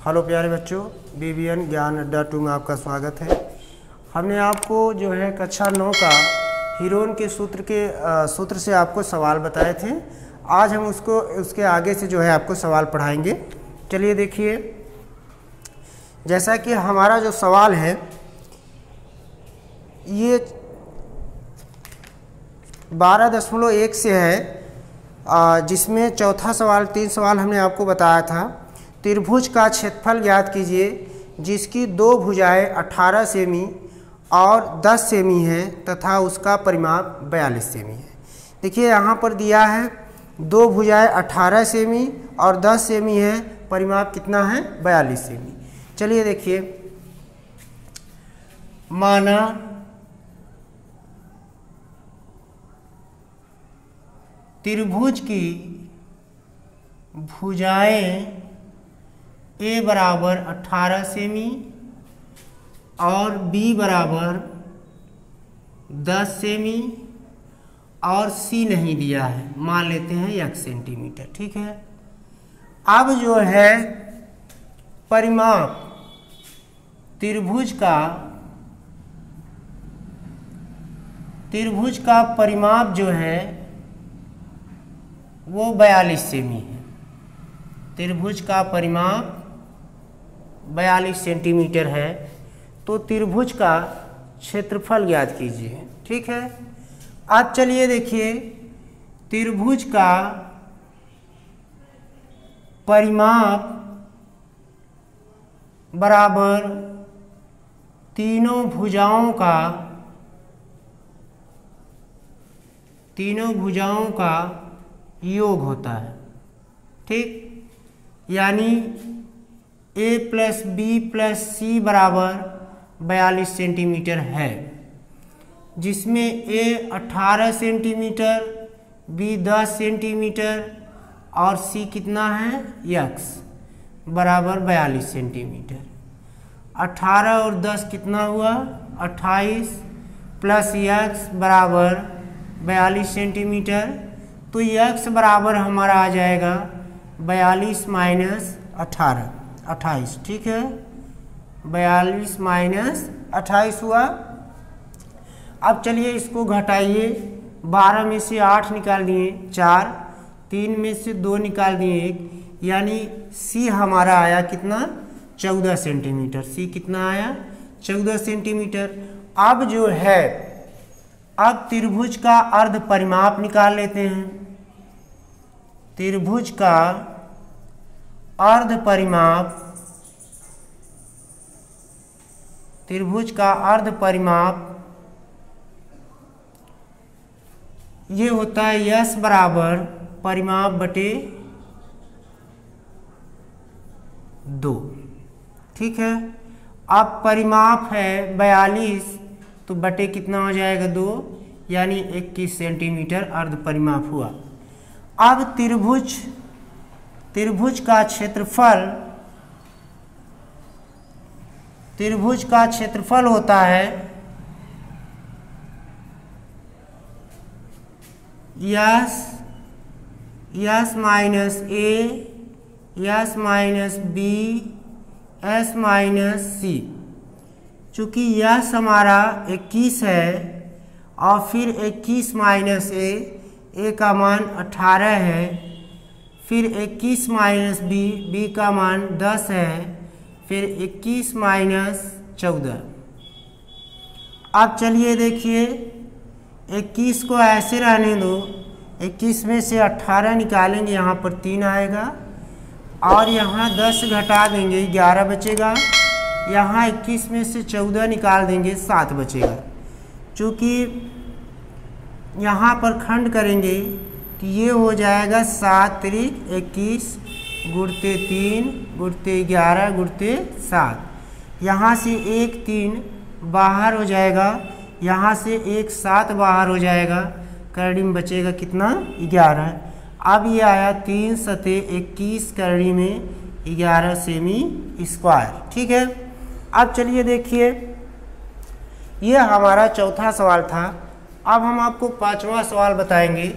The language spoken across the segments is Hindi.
हेलो प्यारे बच्चों, BBN ज्ञान अड्डा 2 में आपका स्वागत है। हमने आपको जो है कक्षा 9 का हीरोन के सूत्र से आपको सवाल बताए थे। आज हम उसके आगे से जो है आपको सवाल पढ़ाएंगे। चलिए देखिए, जैसा कि हमारा जो सवाल है ये 12.1 से है, जिसमें चौथा सवाल 3 सवाल हमने आपको बताया था। त्रिभुज का क्षेत्रफल ज्ञात कीजिए जिसकी 2 भुजाएं 18 सेमी और 10 सेमी है तथा उसका परिमाप 42 सेमी है। देखिए यहाँ पर दिया है 2 भुजाएं 18 सेमी और 10 सेमी है, परिमाप कितना है 42 सेमी। चलिए देखिए, माना त्रिभुज की भुजाएं A बराबर 18 सेमी और B बराबर 10 सेमी और C नहीं दिया है, मान लेते हैं 1 सेंटीमीटर। ठीक है, अब जो है परिमाप त्रिभुज का परिमाप जो है वो 42 सेमी है। त्रिभुज का परिमाप 42 सेंटीमीटर है, तो त्रिभुज का क्षेत्रफल ज्ञात कीजिए। ठीक है, अब चलिए देखिए, त्रिभुज का परिमाप बराबर तीनों भुजाओं का योग होता है। ठीक, यानी A plus B plus C बराबर 42 सेंटीमीटर है, जिसमें A 18 सेंटीमीटर, B 10 सेंटीमीटर और C कितना है X बराबर 42 सेंटीमीटर। 18 और 10 कितना हुआ 28 प्लस X बराबर 42 सेंटीमीटर। तो X बराबर हमारा आ जाएगा 42 माइनस 18, 28। ठीक है, 42 माइनस 28 हुआ। अब चलिए इसको घटाइए, 12 में से 8 निकाल दिए 4, 3 में से 2 निकाल दिए 1, यानी C हमारा आया कितना 14 सेंटीमीटर। C कितना आया 14 सेंटीमीटर। अब जो है, अब त्रिभुज का अर्ध परिमाप निकाल लेते हैं। त्रिभुज का अर्ध परिमाप ये होता है यस बराबर परिमाप बटे 2। ठीक है, अब परिमाप है 42, तो बटे कितना हो जाएगा 2, यानी 21 सेंटीमीटर अर्ध परिमाप हुआ। अब त्रिभुज का क्षेत्रफल होता है S minus A, S minus B, S minus C. चूँकि यस हमारा 21 है और फिर 21 माइनस ए का मान 18 है, फिर 21 माइनस बी का मान 10 है, फिर 21 माइनस 14। अब चलिए देखिए, 21 को ऐसे रहने दो, 21 में से 18 निकालेंगे, यहाँ पर 3 आएगा और यहाँ 10 घटा देंगे 11 बचेगा। यहाँ 21 में से 14 निकाल देंगे 7 बचेगा। चूँकि यहाँ पर खंड करेंगे तो ये हो जाएगा 7 त्रिक 21 गुणते 3 गुणते 11 गुणते 7। यहाँ से 1 3 बाहर हो जाएगा, यहाँ से 1 7 बाहर हो जाएगा, करड़ी में बचेगा कितना 11। अब ये आया 3 सते 21, करड़ी में 11 सेमी स्क्वायर। ठीक है, अब चलिए देखिए, ये हमारा चौथा सवाल था। अब हम आपको 5वां सवाल बताएंगे।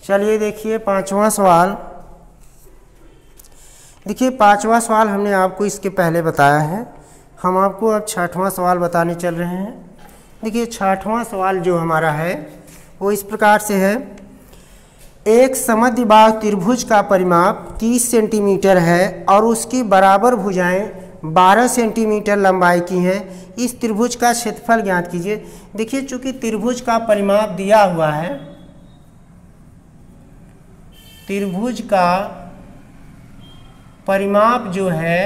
चलिए देखिए पांचवा सवाल। देखिए पांचवा सवाल हमने आपको इसके पहले बताया है, हम आपको अब छठवां सवाल बताने चल रहे हैं। देखिए छठवां सवाल जो हमारा है वो इस प्रकार से है, एक समद्विबाहु त्रिभुज का परिमाप 30 सेंटीमीटर है और उसकी बराबर भुजाएं 12 सेंटीमीटर लंबाई की हैं। इस त्रिभुज का क्षेत्रफल ज्ञात कीजिए। देखिए चूंकि त्रिभुज का परिमाप दिया हुआ है, त्रिभुज का परिमाप जो है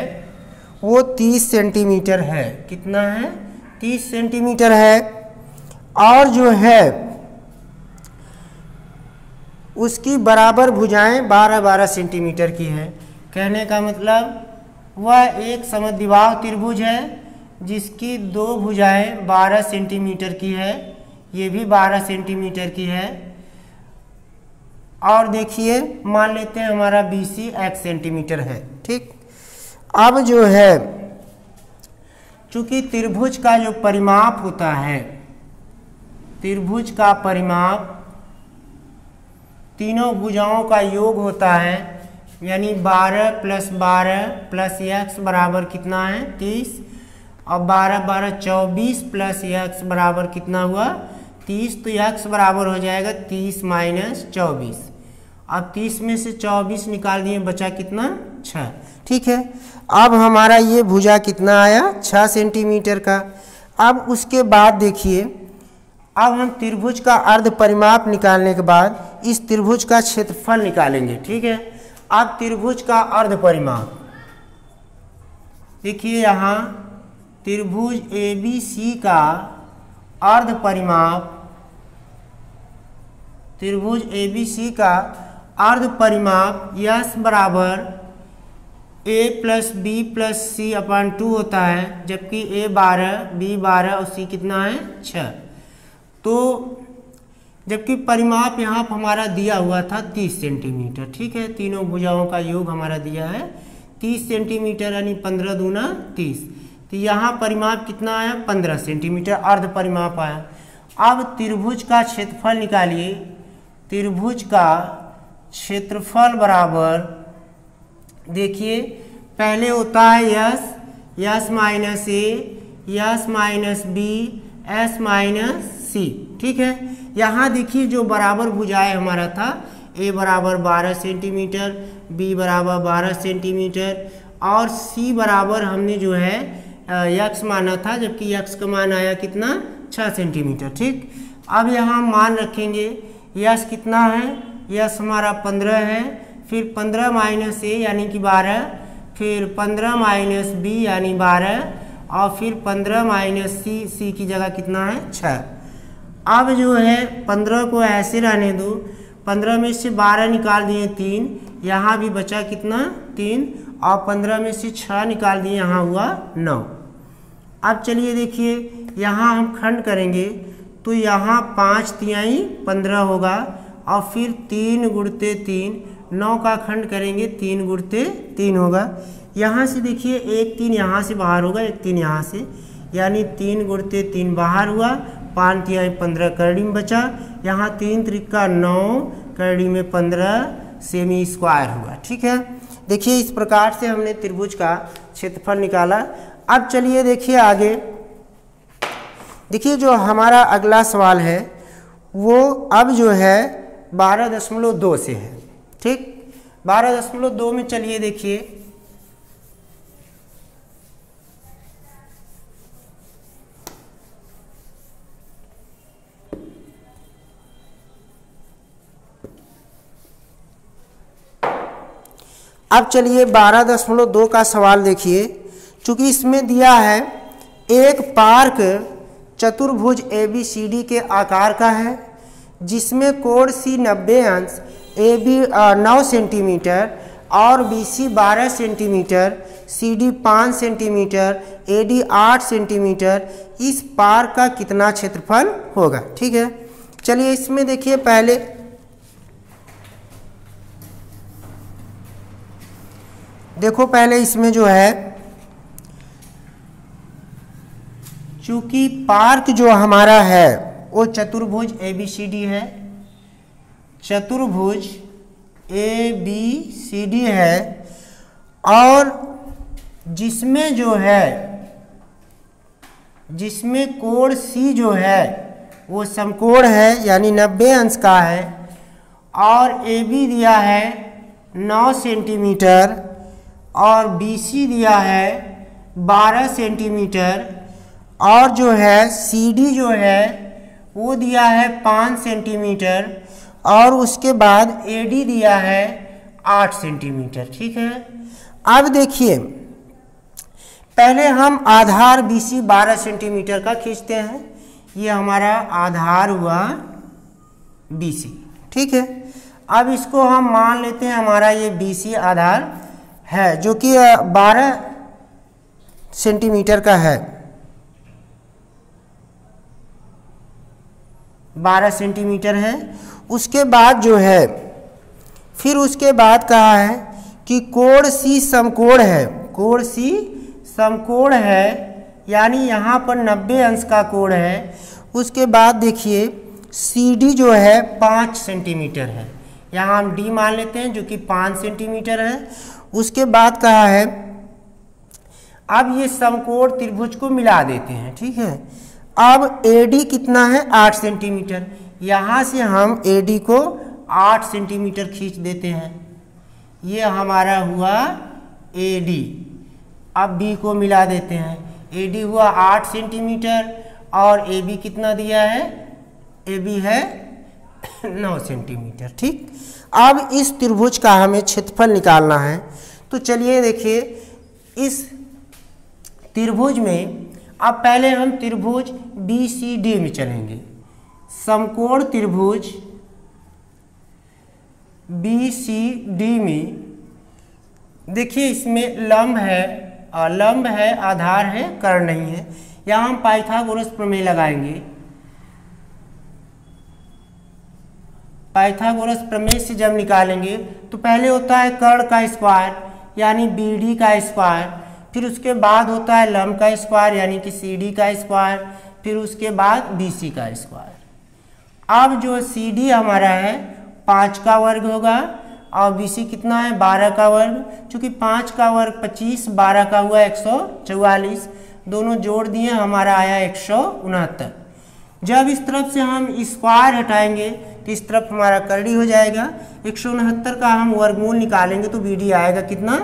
वो 30 सेंटीमीटर है। कितना है? 30 सेंटीमीटर है। और जो है उसकी बराबर भुजाएं 12-12 सेंटीमीटर की है। कहने का मतलब वह एक समद्विबाहु त्रिभुज है जिसकी दो भुजाएं 12 सेंटीमीटर की है, ये भी 12 सेंटीमीटर की है। और देखिए मान लेते हैं हमारा BC x सेंटीमीटर है। ठीक, अब जो है चूंकि त्रिभुज का जो परिमाप होता है, त्रिभुज का परिमाप तीनों भुजाओं का योग होता है, यानी 12 + 12 + x बराबर कितना है? 30। और 12 × 12 = 24 + x बराबर कितना हुआ? 30। तो x बराबर हो जाएगा 30 - 24। अब 30 में से 24 निकाल दिए, बचा कितना? 6। ठीक है, अब हमारा ये भुजा कितना आया? 6 सेंटीमीटर का। अब उसके बाद देखिए, अब हम त्रिभुज का अर्ध परिमाप निकालने के बाद इस त्रिभुज का क्षेत्रफल निकालेंगे। ठीक है, अब त्रिभुज का अर्ध परिमाप देखिए, यहाँ त्रिभुज ABC का अर्ध परिमाप, त्रिभुज ABC का अर्ध परिमाप यस बराबर A + B + C/2 होता है, जबकि A 12 B 12 और C कितना है? 6। तो जबकि परिमाप यहाँ पर हमारा दिया हुआ था 30 सेंटीमीटर। ठीक है, तीनों भुजाओं का योग हमारा दिया है 30 सेंटीमीटर, यानी 15 दूना 30। तो यहाँ परिमाप कितना आया? 15 सेंटीमीटर अर्ध परिमाप आया। अब त्रिभुज का क्षेत्रफल निकालिए। त्रिभुज का क्षेत्रफल बराबर, देखिए पहले होता है S, S minus A, S minus B, S minus C. ठीक है, यहाँ देखिए जो बराबर भुजाएं हमारा था, ए बराबर 12 सेंटीमीटर, बी बराबर 12 सेंटीमीटर और सी बराबर हमने जो है यक्स माना था, जबकि यक्स का मान आया कितना? 6 सेंटीमीटर। ठीक, अब यहाँ मान रखेंगे, यस कितना है? यस हमारा 15 है, फिर 15 माइनस ए यानी कि 12, फिर 15 माइनस बी यानी 12 और फिर 15 माइनस सी, सी की जगह कितना है? 6। अब जो है 15 को ऐसे रहने दो, 15 में से 12 निकाल दिए 3, यहाँ भी बचा कितना? 3, और 15 में से 6 निकाल दिए, यहाँ हुआ 9। अब चलिए देखिए यहाँ हम खंड करेंगे तो यहाँ 5 तिहाई 15 होगा और फिर 3 गुणते 3, 9 का खंड करेंगे 3 गुणते 3 होगा। यहाँ से देखिए 1 3 यहाँ से बाहर होगा, 1 3 यहाँ से, यानी 3 गुणते 3 बाहर हुआ, 5 तिहाई 15 करड़ी में बचा। यहाँ 3 त्रिका 9, करड़ी में 15 सेमी स्क्वायर हुआ। ठीक है, देखिए इस प्रकार से हमने त्रिभुज का क्षेत्रफल निकाला। अब चलिए देखिए आगे, देखिए जो हमारा अगला सवाल है वो अब जो है 12.2 से है। ठीक, 12.2 में चलिए देखिए, अब चलिए 12.2 का सवाल देखिए। चूंकि इसमें दिया है एक पार्क चतुर्भुज ABCD के आकार का है, जिसमें कोण C 90 अंश, AB 9 सेंटीमीटर और BC 12 centimetre, CD 5 centimetre, AD 8 centimetre. इस पार्क का कितना क्षेत्रफल होगा? ठीक है, चलिए इसमें देखिए पहले देखो, पहले इसमें जो है चूंकि पार्क जो हमारा है वो चतुर्भुज ABCD है, चतुर्भुज ए बी सी डी है और जिसमें जो है जिसमें कोण सी जो है वो समकोण है यानी 90 अंश का है और ए बी दिया है 9 सेंटीमीटर और बी सी दिया है 12 सेंटीमीटर और जो है सी डी जो है वो दिया है 5 सेंटीमीटर और उसके बाद ए डी दिया है 8 सेंटीमीटर। ठीक है, अब देखिए पहले हम आधार बी सी 12 सेंटीमीटर का खींचते हैं। ये हमारा आधार हुआ बी सी। ठीक है, अब इसको हम मान लेते हैं हमारा ये बी सी आधार है जो कि 12 सेंटीमीटर का है, 12 सेंटीमीटर है। उसके बाद जो है फिर उसके बाद कहा है कि कोण सी समकोण है, कोण सी समकोण है यानी यहाँ पर 90 अंश का कोण है। उसके बाद देखिए सी डी जो है 5 सेंटीमीटर है, यहाँ हम डी मान लेते हैं जो कि 5 सेंटीमीटर है। उसके बाद कहा है अब ये समकोण त्रिभुज को मिला देते हैं। ठीक है, अब ए डी कितना है 8 सेंटीमीटर, यहाँ से हम ए डी को 8 सेंटीमीटर खींच देते हैं। ये हमारा हुआ ए डी। अब बी को मिला देते हैं, ए डी हुआ 8 सेंटीमीटर और ए बी कितना दिया है, ए बी है 9 सेंटीमीटर। ठीक, अब इस त्रिभुज का हमें क्षेत्रफल निकालना है। तो चलिए देखिए इस त्रिभुज में अब पहले हम त्रिभुज बी सी डी में चलेंगे। समकोण त्रिभुज बी सी डी में देखिए इसमें लंब है, आधार है, कर्ण नहीं है। यहाँ हम पाइथागोरस प्रमेय लगाएंगे। पाइथागोरस प्रमेय से जब निकालेंगे तो पहले होता है कर्ण का स्क्वायर यानी बी डी का स्क्वायर, फिर उसके बाद होता है लंब का स्क्वायर यानी कि सी डी का स्क्वायर, फिर उसके बाद बी सी का स्क्वायर। अब जो सी डी हमारा है 5 का वर्ग होगा और बी सी कितना है 12 का वर्ग। चूँकि 5 का वर्ग 25, 12 का हुआ 144, दोनों जोड़ दिए हमारा आया 169। जब इस तरफ से हम स्क्वायर हटाएंगे तो इस तरफ हमारा करड़ी हो जाएगा। 169 का हम वर्गमूल निकालेंगे तो बी डी आएगा कितना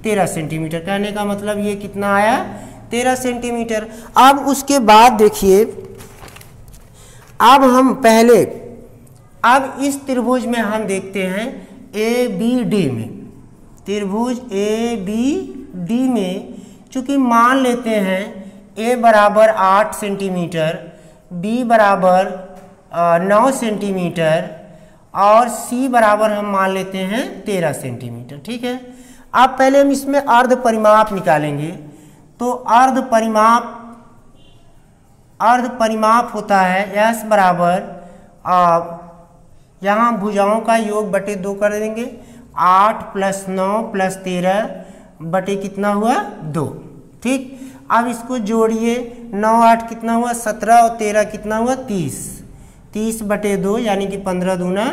13 सेंटीमीटर। कहने का मतलब ये कितना आया 13 सेंटीमीटर। अब उसके बाद देखिए अब हम पहले अब इस त्रिभुज में हम देखते हैं ए बी डी में, त्रिभुज ए बी डी में चूँकि मान लेते हैं ए बराबर 8 सेंटीमीटर, बी बराबर 9 सेंटीमीटर और सी बराबर हम मान लेते हैं 13 सेंटीमीटर। ठीक है, अब पहले हम इसमें अर्ध परिमाप निकालेंगे। तो अर्ध परिमाप होता है S बराबर यहाँ भुजाओं का योग बटे 2 कर देंगे, 8 + 9 + 13 बटे कितना हुआ 2। ठीक, अब इसको जोड़िए, 9 8 कितना हुआ 17 और 13 कितना हुआ 30, 30 बटे 2 यानी कि 15 दूना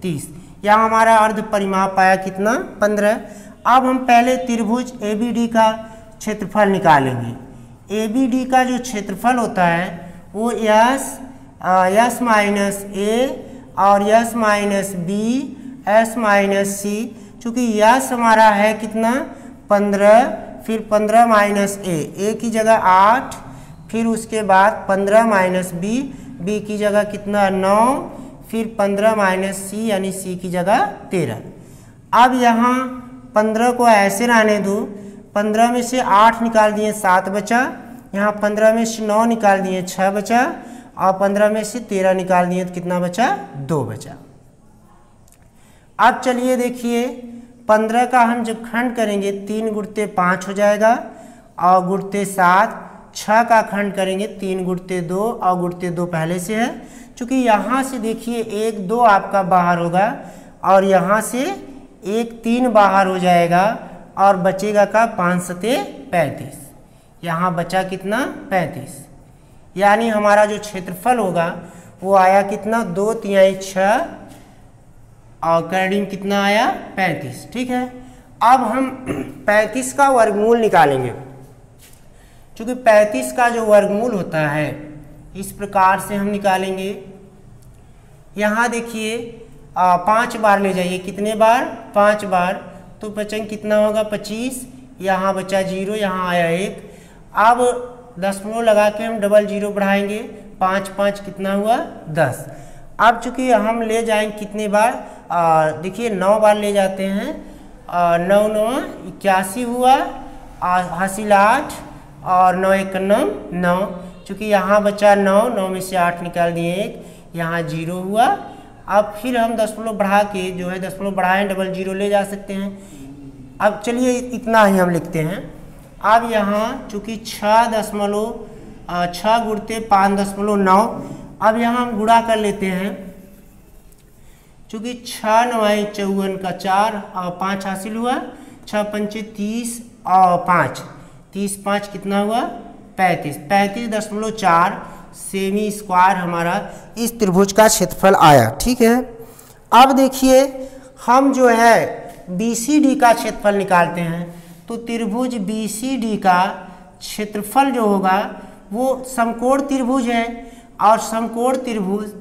30। यहाँ हमारा अर्ध परिमाप आया कितना 15। अब हम पहले त्रिभुज ए बी डी का क्षेत्रफल निकालेंगे। ए बी डी का जो क्षेत्रफल होता है वो यस माइनस ए और S minus B S minus C. चूँकि यस हमारा है कितना 15, फिर 15 माइनस ए की जगह 8, फिर उसके बाद 15 माइनस बी की जगह कितना 9, फिर 15 माइनस सी यानी सी की जगह 13। अब यहाँ 15 को ऐसे रहने दो, 15 में से 8 निकाल दिए 7 बचा, यहाँ 15 में से 9 निकाल दिए 6 बचा और 15 में से 13 निकाल दिए तो कितना बचा 2 बचा। अब चलिए देखिए 15 का हम जब खंड करेंगे 3 गुणते 5 हो जाएगा और गुणते 7, 6 का खंड करेंगे 3 गुणते 2 और गुणते 2 पहले से है। चूँकि यहाँ से देखिए 1 2 आपका बाहर होगा और यहाँ से 1 3 बाहर हो जाएगा और बचेगा का 5 सते 35। यहाँ बचा कितना 35, यानी हमारा जो क्षेत्रफल होगा वो आया कितना 2 तिहाई 6 और कैरेडिन कितना आया 35। ठीक है, अब हम 35 का वर्गमूल निकालेंगे। क्योंकि 35 का जो वर्गमूल होता है इस प्रकार से हम निकालेंगे। यहाँ देखिए 5 बार ले जाइए, कितने बार 5 बार, तो बचन कितना होगा 25, यहाँ बचा 0, यहाँ आया 1। अब दशमलव लगा के हम डबल 0 बढ़ाएंगे, 5 5 कितना हुआ 10। अब चूंकि हम ले जाएंगे कितने बार, देखिए 9 बार ले जाते हैं, 9 9 81 हुआ, हासिल 8 और 9 1 9। चूँकि यहाँ बचा 9, 9 में से 8 निकाल दिए 1, यहाँ 0 हुआ। अब फिर हम दशमलव बढ़ा के जो है दशमलव बढ़ाएं डबल 0 ले जा सकते हैं। अब चलिए इतना ही हम लिखते हैं। अब यहाँ चूँकि 6 गुणते 5.9, अब यहाँ हम गुणा कर लेते हैं। चूँकि 6 9 54 का 4 और 5 हासिल हुआ, 6 5 30 और 5 30 5 कितना हुआ 35, 35.4 सेमी स्क्वायर हमारा इस त्रिभुज का क्षेत्रफल आया। ठीक है, अब देखिए हम जो है BCD का क्षेत्रफल निकालते हैं। तो त्रिभुज BCD का क्षेत्रफल जो होगा वो समकोण त्रिभुज है, और समकोण त्रिभुज,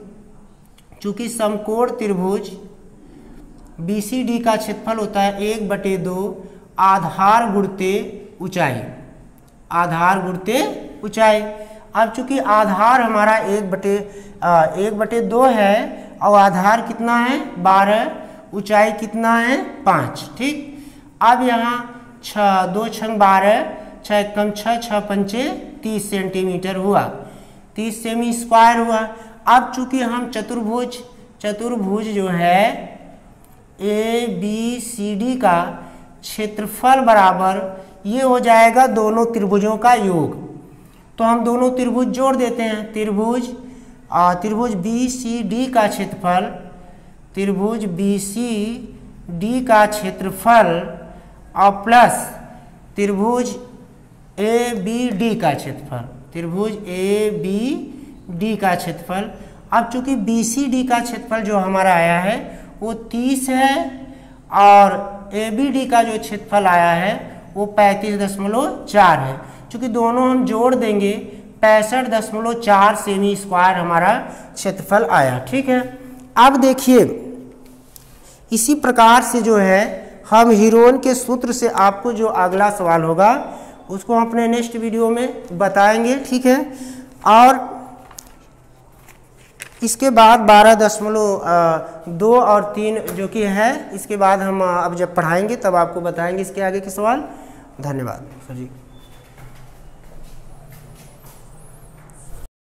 चूंकि समकोण त्रिभुज BCD का क्षेत्रफल होता है 1/2 आधार गुणते ऊंचाई, आधार गुणते ऊंचाई। अब चूंकि आधार हमारा 1/2 है और आधार कितना है 12, ऊंचाई कितना है 5। ठीक, अब यहाँ 2 6 12, 6 कम 6 6 5 30 सेंटीमीटर हुआ, 30 सेमी स्क्वायर हुआ। अब चूंकि हम चतुर्भुज जो है ABCD का क्षेत्रफल बराबर ये हो जाएगा दोनों त्रिभुजों का योग। तो हम दोनों त्रिभुज जोड़ देते हैं। त्रिभुज BCD का क्षेत्रफल, त्रिभुज BCD का क्षेत्रफल और प्लस त्रिभुज ABD का क्षेत्रफल, त्रिभुज ABD का क्षेत्रफल। अब चूंकि BCD का क्षेत्रफल जो हमारा आया है वो 30 है और ABD का जो क्षेत्रफल आया है वो 35.4 है। चूंकि दोनों हम जोड़ देंगे 65.4 सेमी स्क्वायर हमारा क्षेत्रफल आया। ठीक है, अब देखिए इसी प्रकार से जो है हम हीरोन के सूत्र से आपको जो अगला सवाल होगा उसको हम अपने नेक्स्ट वीडियो में बताएंगे। ठीक है, और इसके बाद 12.2 और 3 जो कि है, इसके बाद हम अब जब पढ़ाएंगे तब आपको बताएंगे इसके आगे के सवाल। धन्यवाद सर जी।